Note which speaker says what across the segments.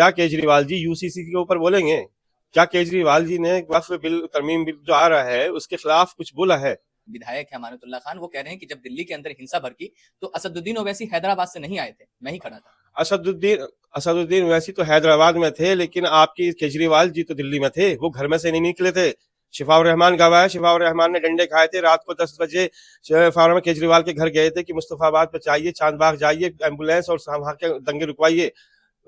Speaker 1: क्या केजरीवाल जी यूसीसी के ऊपर बोलेंगे? क्या केजरीवाल जी ने वक्फ बिल तरमीम बिल जो आ रहा है उसके खिलाफ कुछ बोला है?
Speaker 2: विधायक है अमानतुल्लाह खान, वो कह रहे हैं कि जब दिल्ली के अंदर हिंसा भड़की तो असदुद्दीन ओवैसी हैदराबाद से नहीं आए थे, मैं ही खड़ा था।
Speaker 1: असदुद्दीन असदुद्दीन वैसी तो हैदराबाद में थे, लेकिन आपकी केजरीवाल जी तो दिल्ली में थे, वो घर में से नहीं निकले थे। शिफाउर रहमान गवाह है, शिफाउर रहमान ने डंडे खाए थे रात को 10 बजे। शिफाउर में केजरीवाल के घर गए थे कि मुस्तफाबाद पे चाहिए, चांदबाग जाइए एम्बुलेंस और वहां के दंगे रुकवाइए।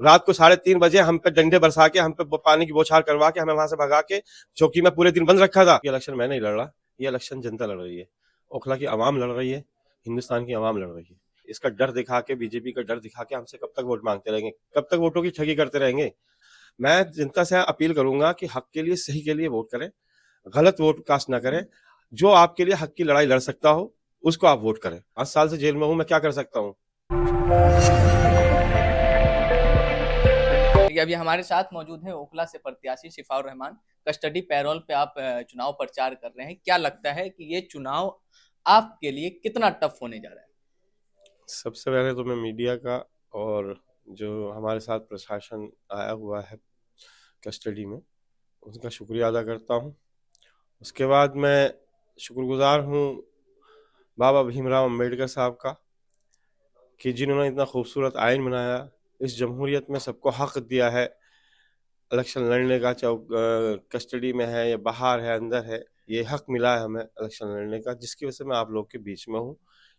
Speaker 1: रात को 3:30 बजे हम पे डंडे बरसा के, हम पे पानी की बौछार करवा के हमें वहां से भगा के चौकी में पूरे दिन बंद रखा था। ये इलेक्शन मैं नहीं लड़ रहा, ये इलेक्शन जनता लड़ रही है, ओखला की आवाम लड़ रही है, हिंदुस्तान की आवाम लड़ रही है। इसका डर दिखा के, बीजेपी का डर दिखा के हमसे कब तक वोट मांगते रहेंगे, कब तक वोटों की ठगी करते रहेंगे? मैं जनता से अपील करूंगा कि हक के लिए, सही के लिए वोट करें, गलत वोट कास्ट ना करें। जो आपके लिए हक की लड़ाई लड़ सकता हो उसको आप वोट करें। 8 साल से जेल में हूं, मैं क्या कर सकता हूं?
Speaker 2: अभी हमारे साथ मौजूद है ओखला से प्रत्याशी शिफाउर रहमान। कस्टडी पैरोल पे आप चुनाव प्रचार कर रहे हैं, क्या लगता है कि ये चुनाव आपके लिए कितना टफ होने जा रहा है?
Speaker 1: सबसे पहले तो मैं मीडिया का और जो हमारे साथ प्रशासन आया हुआ है कस्टडी में, उसका शुक्रिया अदा करता हूँ। उसके बाद मैं शुक्रगुजार हूँ बाबा भीमराव अम्बेडकर साहब का, कि जिन्होंने इतना खूबसूरत आइन बनाया, इस जमहूरियत में सबको हक दिया है इलेक्शन लड़ने का, चाहे कस्टडी में है या बाहर है, अंदर है, ये हक मिला है हमें इलेक्शन लड़ने का, जिसकी वजह से मैं आप लोग के बीच में हूँ।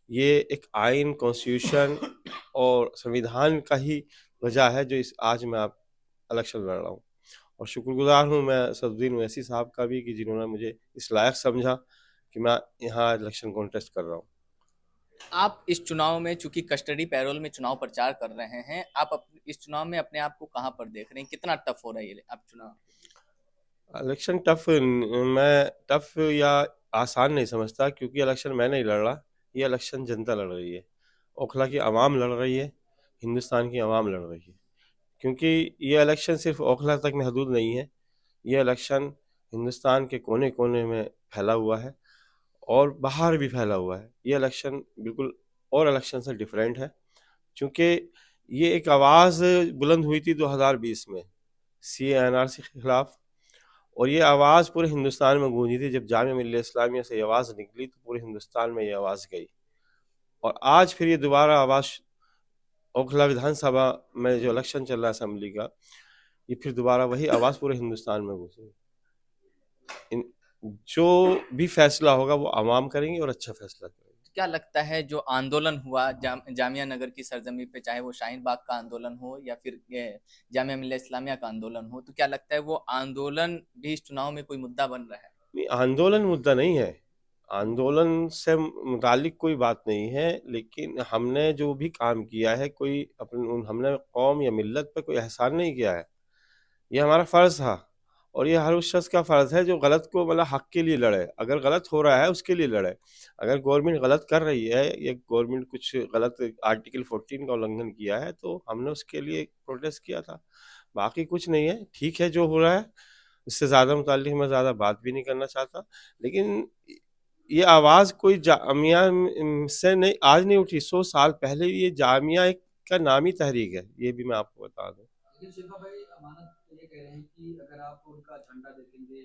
Speaker 1: ये एक आइन, कॉन्स्टिट्यूशन और संविधान का ही वजह है जो इस आज मैं आप इलेक्शन लड़ रहा हूँ। और शुक्रगुजार हूँ मैं असदुद्दीन ओवैसी साहब का भी, कि जिन्होंने मुझे इस लायक समझा कि मैं यहाँ इलेक्शन कॉन्टेस्ट कर रहा हूँ।
Speaker 2: आप इस चुनाव में, चूंकि कस्टडी पैरोल में चुनाव प्रचार कर रहे हैं, आप इस चुनाव में अपने आप को कहां पर देख रहे हैं? कितना टफ हो रहा है ये आप चुनाव?
Speaker 1: इलेक्शन टफ, मैं टफ या आसान नहीं समझता, क्योंकि इलेक्शन मैं नहीं लड़ रहा, ये इलेक्शन जनता लड़ रही है, ओखला की आवाम लड़ रही है, हिंदुस्तान की आवाम लड़ रही है। क्योंकि ये इलेक्शन सिर्फ ओखला तक महदूद नहीं है, ये इलेक्शन हिंदुस्तान के कोने कोने में फैला हुआ है और बाहर भी फैला हुआ है। ये इलेक्शन बिल्कुल और इलेक्शन से डिफरेंट है, क्योंकि ये एक आवाज़ बुलंद हुई थी 2020 में CANRC के खिलाफ, और ये आवाज़ पूरे हिंदुस्तान में गूंजी थी। जब जामिया मिल्लिया इस्लामिया से ये आवाज़ निकली तो पूरे हिंदुस्तान में ये आवाज़ गई, और आज फिर ये दोबारा आवाज़ ओखला विधानसभा में जो इलेक्शन चल रहा है असेंबली का, ये फिर दोबारा वही आवाज़ पूरे हिंदुस्तान में गूंजेगी। जो भी फैसला होगा वो आवाम करेंगे और अच्छा फैसला करेंगे।
Speaker 2: क्या लगता है जो आंदोलन हुआ जामिया नगर की सरजमी पे, चाहे वो शाहीन बाग का आंदोलन हो या फिर जामिया मिल्लिया इस्लामिया का आंदोलन हो, तो क्या लगता है वो आंदोलन भी इस चुनाव में कोई मुद्दा बन रहा है?
Speaker 1: नहीं, आंदोलन मुद्दा नहीं है, आंदोलन से मुतालिक कोई बात नहीं है, लेकिन हमने जो भी काम किया है, कोई अपन हमने कौम या मिल्लत पे कोई एहसान नहीं किया है। ये हमारा फ़र्ज़ था, और ये हर उस शख्स का फ़र्ज़ है जो गलत को, मतलब हक के लिए लड़े। अगर गलत हो रहा है उसके लिए लड़े। अगर गवर्नमेंट गलत कर रही है या गवर्नमेंट कुछ गलत आर्टिकल 14 का उल्लंघन किया है, तो हमने उसके लिए प्रोटेस्ट किया था। बाकी कुछ नहीं है, ठीक है जो हो रहा है, इससे ज़्यादा मुताल्लिक़ मैं ज़्यादा बात भी नहीं करना चाहता। लेकिन ये आवाज़ कोई जामिया से नहीं, आज नहीं उठी, 100 साल पहले ये जामिया एक का नामी तहरीक है, ये भी मैं आपको बता दूँ।
Speaker 3: लेकिन शिल्पा भाई, अमानत ये कह रहे हैं कि अगर आप उनका झंडा देखेंगे,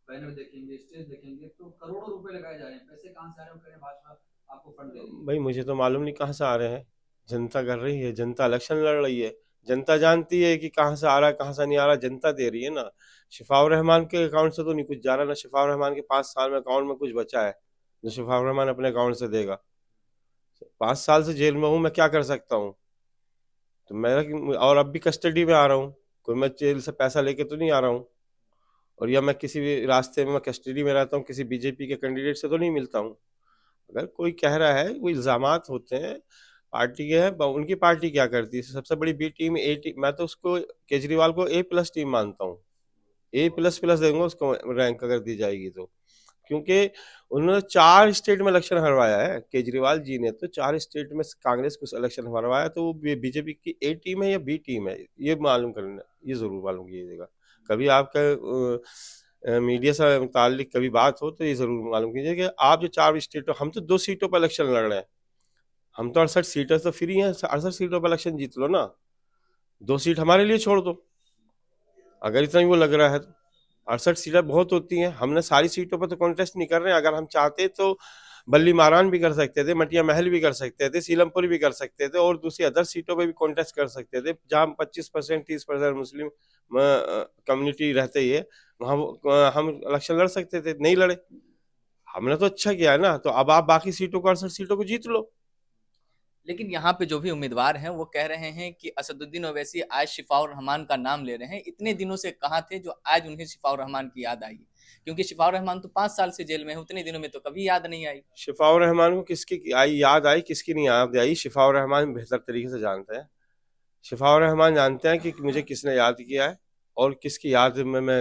Speaker 3: बैनर देखेंगे, स्टेज देखेंगे, तो करोड़ों रुपए लगाए जा रहे हैं। पैसे कहाँ से आ रहे हैं? कह रहे हैं भाजपा आपको फंड दे रही है।
Speaker 1: भाई मुझे तो मालूम नहीं कहाँ से आ रहे हैं, जनता कर रही है, जनता इलेक्शन लड़ रही है, जनता जानती है कि कहाँ से आ रहा है कहाँ से नहीं आ रहा, जनता दे रही है ना। शिफाउर रहमान के अकाउंट से तो नहीं कुछ जा रहा, ना शिफाउर रहमान के 5 साल में अकाउंट में कुछ बचा है जो शिफाउर रहमान अपने अकाउंट से देगा। 5 साल से जेल में हूँ, मैं क्या कर सकता हूँ? तो मैं और अब भी कस्टडी में आ रहा हूँ, कोई मैं जेल से पैसा लेके तो नहीं आ रहा हूँ, और या मैं किसी भी रास्ते में मैं कस्टडी में रहता हूँ, किसी बीजेपी के कैंडिडेट से तो नहीं मिलता हूँ। अगर कोई कह रहा है, कोई इल्जामात होते हैं पार्टी के हैं, उनकी पार्टी क्या करती है? सबसे बड़ी बी टीम ए टीम, मैं तो उसको केजरीवाल को A+ टीम मानता हूँ, A++ देंगे उसको रैंक अगर दी जाएगी तो, क्योंकि उन्होंने 4 स्टेट में इलेक्शन हरवाया है। केजरीवाल जी ने तो 4 स्टेट में कांग्रेस को इलेक्शन हरवाया, तो वो बीजेपी की A टीम है या B टीम है, ये मालूम करना, ये जरूर मालूम कीजिएगा। कभी आपका मीडिया से मुतालिक कभी बात हो तो ये जरूर मालूम कीजिए कि आप जो 4 स्टेटों, हम तो 2 सीटों पर इलेक्शन लड़ रहे हैं, हम तो 68 सीटें तो फ्री हैं, 68 सीटों पर इलेक्शन जीत लो ना, 2 सीट हमारे लिए छोड़ दो। अगर इतना ही वो लग रहा है तो 68 सीटें बहुत होती हैं। हमने सारी सीटों पर तो कॉन्टेस्ट नहीं कर रहे हैं। अगर हम चाहते तो बल्ली मारान भी कर सकते थे, मटिया महल भी कर सकते थे, सीलमपुर भी कर सकते थे और दूसरी अदर सीटों पे भी कॉन्टेस्ट कर सकते थे जहाँ 25% 30% मुस्लिम कम्युनिटी रहते ही है, वहाँ हम इलेक्शन लड़ सकते थे, नहीं लड़े। हमने तो अच्छा किया है ना। तो अब आप बाकी सीटों को 68 सीटों को जीत लो।
Speaker 2: लेकिन यहाँ पे जो भी उम्मीदवार हैं वो कह रहे हैं कि असदुद्दीन ओवैसी आज शिफाउर रहमान का नाम ले रहे हैं। इतने दिनों से कहाँ थे जो आज उन्हें शिफाउर रहमान की याद आई? क्योंकि शिफाउर रहमान तो 5 साल से जेल में है, उतने दिनों में तो कभी याद नहीं आई।
Speaker 1: शिफाउर रहमान को किसकी याद आई, किसकी नहीं याद आई, शिफाउर रहमान बेहतर तरीके से जानते हैं। शिफाउर रहमान जानते हैं कि मुझे किसने याद किया है और किसकी याद में मैं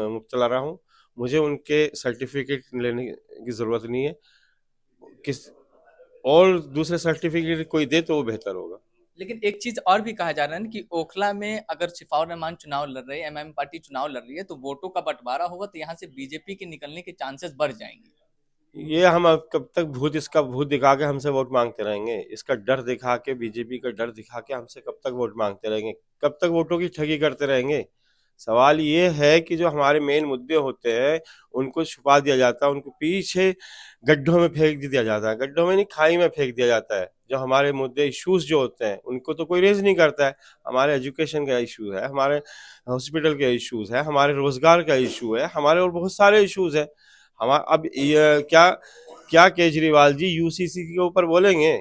Speaker 1: मुब्तला रहा हूँ। मुझे उनके सर्टिफिकेट लेने की ज़रूरत नहीं है। किस और दूसरे सर्टिफिकेट कोई दे तो वो बेहतर होगा।
Speaker 2: लेकिन एक चीज और भी कहा जा रहा है ना कि ओखला में अगर शिफाउर रहमान चुनाव लड़ रहे हैं, एमआईएम पार्टी चुनाव लड़ रही है, तो वोटों का बंटवारा होगा तो यहाँ से बीजेपी के निकलने के चांसेस बढ़ जाएंगे।
Speaker 1: ये हम अब कब तक इसका भूत दिखा के हमसे वोट मांगते रहेंगे? इसका डर दिखा के, बीजेपी का डर दिखा के हमसे कब तक वोट मांगते रहेंगे? कब तक वोटों की ठगी करते रहेंगे? सवाल ये है कि जो हमारे मेन मुद्दे होते हैं उनको छुपा दिया जाता है, उनको पीछे गड्ढों में फेंक दिया जाता है। गड्ढों में नहीं, खाई में फेंक दिया जाता है। जो हमारे मुद्दे इश्यूज जो होते हैं उनको तो कोई रेज नहीं करता है। हमारे एजुकेशन का इशू है, हमारे हॉस्पिटल के इश्यूज है, हमारे रोजगार का इशू है, हमारे और बहुत सारे इश्यूज है। हमारा अब ये क्या क्या केजरीवाल जी यूसीसी के ऊपर बोलेंगे?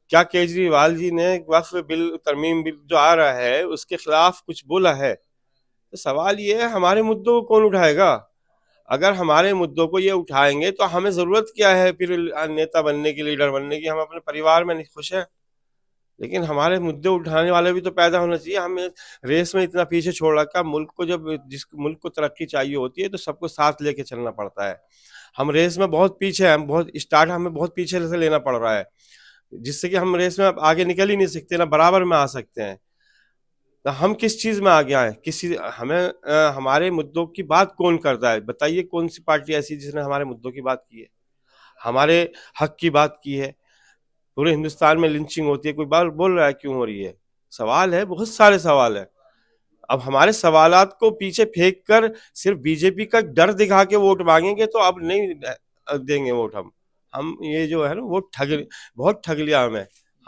Speaker 1: क्या केजरीवाल जी ने वक्फ बिल, तरमीम बिल जो आ रहा है उसके खिलाफ कुछ बोला है? तो सवाल ये है हमारे मुद्दों को कौन उठाएगा? अगर हमारे मुद्दों को ये उठाएंगे तो हमें जरूरत क्या है फिर नेता बनने की, लीडर बनने की? हम अपने परिवार में नहीं खुश हैं। लेकिन हमारे मुद्दे उठाने वाले भी तो पैदा होना चाहिए। हमें रेस में इतना पीछे छोड़ रखा मुल्क को। जब जिस मुल्क को तरक्की चाहिए होती है तो सबको साथ लेके चलना पड़ता है। हम रेस में बहुत पीछे हैं, हम बहुत स्टार्ट हमें बहुत पीछे से लेना पड़ रहा है, जिससे कि हम रेस में अब आगे निकल ही नहीं सकते, ना बराबर में आ सकते हैं। तो हम किस चीज में आगे आए? किसी हमें हमारे मुद्दों की बात कौन करता है? बताइए कौन सी पार्टी ऐसी जिसने हमारे मुद्दों की बात की है, हमारे हक की बात की है? पूरे हिंदुस्तान में लिंचिंग होती है, कोई बात बोल रहा है क्यों हो रही है? सवाल है, बहुत सारे सवाल है। अब हमारे सवालात को पीछे फेंक कर सिर्फ बीजेपी का डर दिखा के वोट मांगेंगे तो अब नहीं देंगे वोट हम ये जो है ना वो बहुत ठग लिया हमें।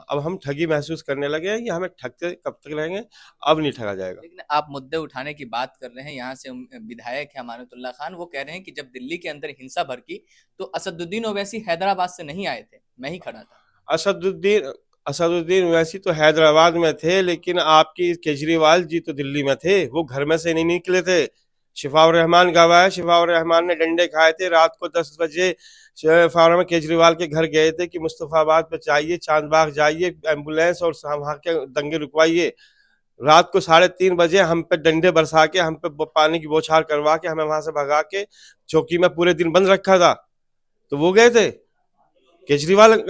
Speaker 1: अब हम ठगी महसूस करने लगे हैं कि हमें ठगते कब तक रहेंगे, अब नहीं ठगा जाएगा।
Speaker 2: लेकिन आप मुद्दे उठाने की बात कर रहे हैं, यहाँ से विधायक है अमानतुल्लाह खान, वो कह रहे हैं कि जब दिल्ली के अंदर हिंसा भड़की तो असदुद्दीन ओवैसी हैदराबाद से नहीं आए थे, मैं ही खड़ा था।
Speaker 1: असदुद्दीन असदुद्दीन ओवैसी तो हैदराबाद में थे, लेकिन आपकी केजरीवाल जी तो दिल्ली में थे, वो घर में से नहीं निकले थे। शिफाउर रहमान गवाह है, शिफाउर रहमान ने डंडे खाए थे। रात को 10 बजे शिफाउर रहमान केजरीवाल के घर गए थे कि मुस्तफाबाद पे चाहिए, चांदबाग जाइए एम्बुलेंस और वहां के दंगे रुकवाइए। रात को 3:30 बजे हम पे डंडे बरसा के, हम पे पानी की बौछार करवा के, हमें वहां से भगा के चौकी में पूरे दिन बंद रखा था। तो वो गए थे। केजरीवाल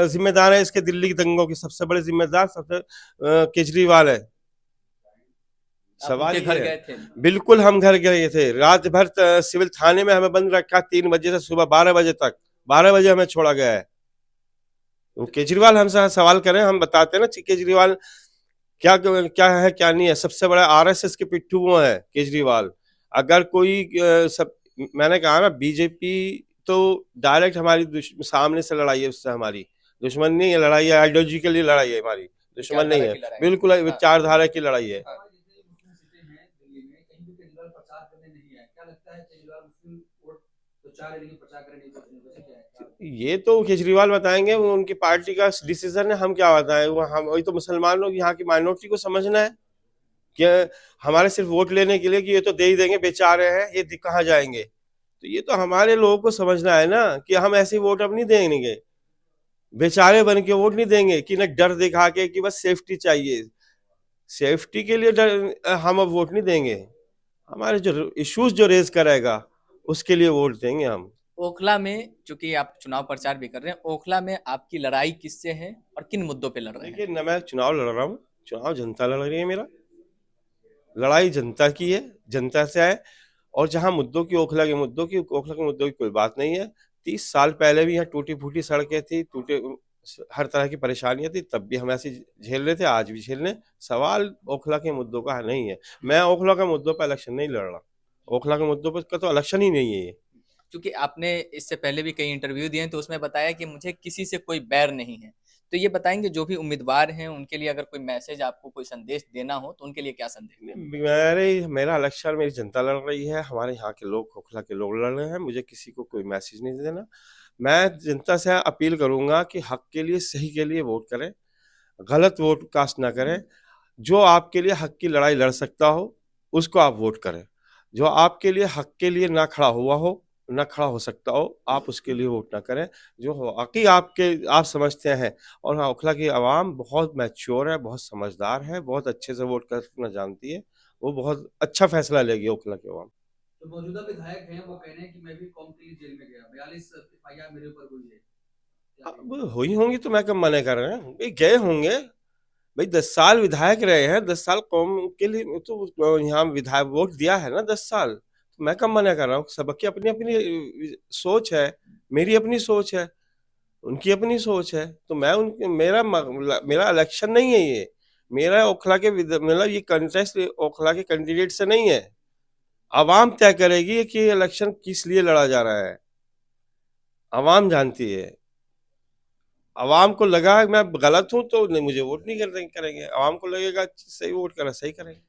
Speaker 1: जिम्मेदार है इसके दिल्ली के दंगों की, सबसे बड़े जिम्मेदार सबसे केजरीवाल है। सवाल
Speaker 2: उनके घर
Speaker 1: ये
Speaker 2: गए
Speaker 1: है।
Speaker 2: थे?
Speaker 1: बिल्कुल हम घर गए थे। रात भर सिविल थाने में हमें बंद रखा, 3 बजे से सुबह 12 बजे तक। 12 बजे हमें छोड़ा गया है। वो केजरीवाल हमसे सवाल करें, हम बताते हैं ना केजरीवाल क्या क्या है क्या नहीं है। सबसे बड़ा आरएसएस के पिट्ठू वो है केजरीवाल। अगर कोई सब, मैंने कहा ना बीजेपी तो डायरेक्ट हमारी सामने से लड़ाई है, उससे हमारी दुश्मन नहीं है। लड़ाई है आइडियोलॉजिकली, लड़ाई है हमारी, दुश्मन नहीं
Speaker 2: विचारधारा
Speaker 1: है।
Speaker 2: की लड़ाई।
Speaker 1: बिल्कुल
Speaker 2: हाँ।
Speaker 1: विचारधारा की लड़ाई है।
Speaker 3: जैसे मुस्लिम सीटें हैं दिल्ली में, कहीं भी केजरीवाल प्रचार करने नहीं आए, क्या लगता है केजरीवाल मुस्लिम वोट तो चाह रहे लेकिन प्रचार करने नहीं पहुंचे, वैसे क्या है?
Speaker 1: ये तो केजरीवाल बताएंगे, वो उनकी पार्टी का डिसीजन है, हम क्या बताएं? वो हम वही तो मुसलमान लोग यहाँ की माइनॉरिटी को समझना है कि हमारे सिर्फ वोट लेने के लिए कि ये तो दे ही देंगे, बेचारे हैं, ये कहाँ जाएंगे? तो ये तो हमारे लोगों को समझना है ना कि हम ऐसी वोट अब नहीं देंगे, बेचारे बन के वोट नहीं देंगे कि न डर दिखा के कि बस सेफ्टी चाहिए। सेफ्टी के लिए हम अब वोट नहीं देंगे। हमारे जो इश्यूज जो रेज करेगा उसके लिए वोट देंगे हम।
Speaker 2: ओखला में चूंकि आप चुनाव प्रचार भी कर रहे हैं, ओखला में आपकी लड़ाई किससे है और किन मुद्दों पे लड़ रहे हैं?
Speaker 1: देखिए, न मैं चुनाव लड़ रहा हूँ, चुनाव जनता लड़ रही है। मेरा लड़ाई जनता की है, जनता से है। और जहां मुद्दों की, ओखला के मुद्दों की कोई बात नहीं है। 30 साल पहले भी यहाँ टूटी फूटी सड़कें थी, टूटे हर तरह की परेशानियां थी, तब भी हम ऐसे झेल रहे थे, आज भी झेल रहे हैं। सवाल ओखला के मुद्दों का नहीं है। मैं ओखला के मुद्दों पर इलेक्शन नहीं लड़ रहा, ओखला के मुद्दों पर का तो इलेक्शन ही नहीं है ये।
Speaker 2: क्योंकि आपने इससे पहले भी कई इंटरव्यू दिए हैं तो उसमें बताया कि मुझे किसी से कोई बैर नहीं है। तो ये बताएंगे जो भी उम्मीदवार हैं उनके लिए अगर कोई मैसेज आपको कोई संदेश देना हो तो उनके लिए क्या संदेश?
Speaker 1: मेरा इलेक्शन मेरी जनता लड़ रही है, हमारे यहाँ के लोग, ओखला के लोग लड़ रहे हैं, मुझे किसी को कोई मैसेज नहीं देना। मैं जनता से अपील करूंगा कि हक के लिए, सही के लिए वोट करें, गलत वोट कास्ट ना करें। जो आपके लिए हक की लड़ाई लड़ सकता हो उसको आप वोट करें। जो आपके लिए हक के लिए ना खड़ा हुआ हो, ना खड़ा हो सकता हो, आप उसके लिए वोट ना करें। जो वाकई आपके आप समझते हैं, और हाँ, ओखला की आवाम बहुत मैच्योर है, बहुत समझदार है, बहुत अच्छे से वोट करना जानती है, वो बहुत अच्छा फैसला लेगी ओखला की आवाम।
Speaker 3: तो मौजूदा विधायक हैं वो कह रहे हैं कि मैं भी कौम के लिए जेल में गया, 42 एफआईआर मेरे ऊपर हुई है, क्या कहेंगे?
Speaker 1: अब हुई होंगी तो मैं कब मना कर रहे हैं भाई, गए होंगे भाई, 10 साल विधायक रहे हैं, 10 साल कौम के लिए तो यहाँ विधायक वोट दिया है ना, 10 साल, तो मैं कब मना कर रहा हूँ। सबकी अपनी अपनी सोच है, मेरी अपनी सोच है, उनकी अपनी सोच है, तो मैं उनके मेरा इलेक्शन नहीं है ये। मेरा ओखला के मतलब ये कंटेस्ट ओखला के कैंडिडेट से नहीं है। आवाम तय करेगी कि ये इलेक्शन किस लिए लड़ा जा रहा है, आवाम जानती है। आवाम को लगा मैं गलत हूं तो नहीं, मुझे वोट नहीं करेंगे। आवाम को लगेगा सही वोट करा, सही करेंगे।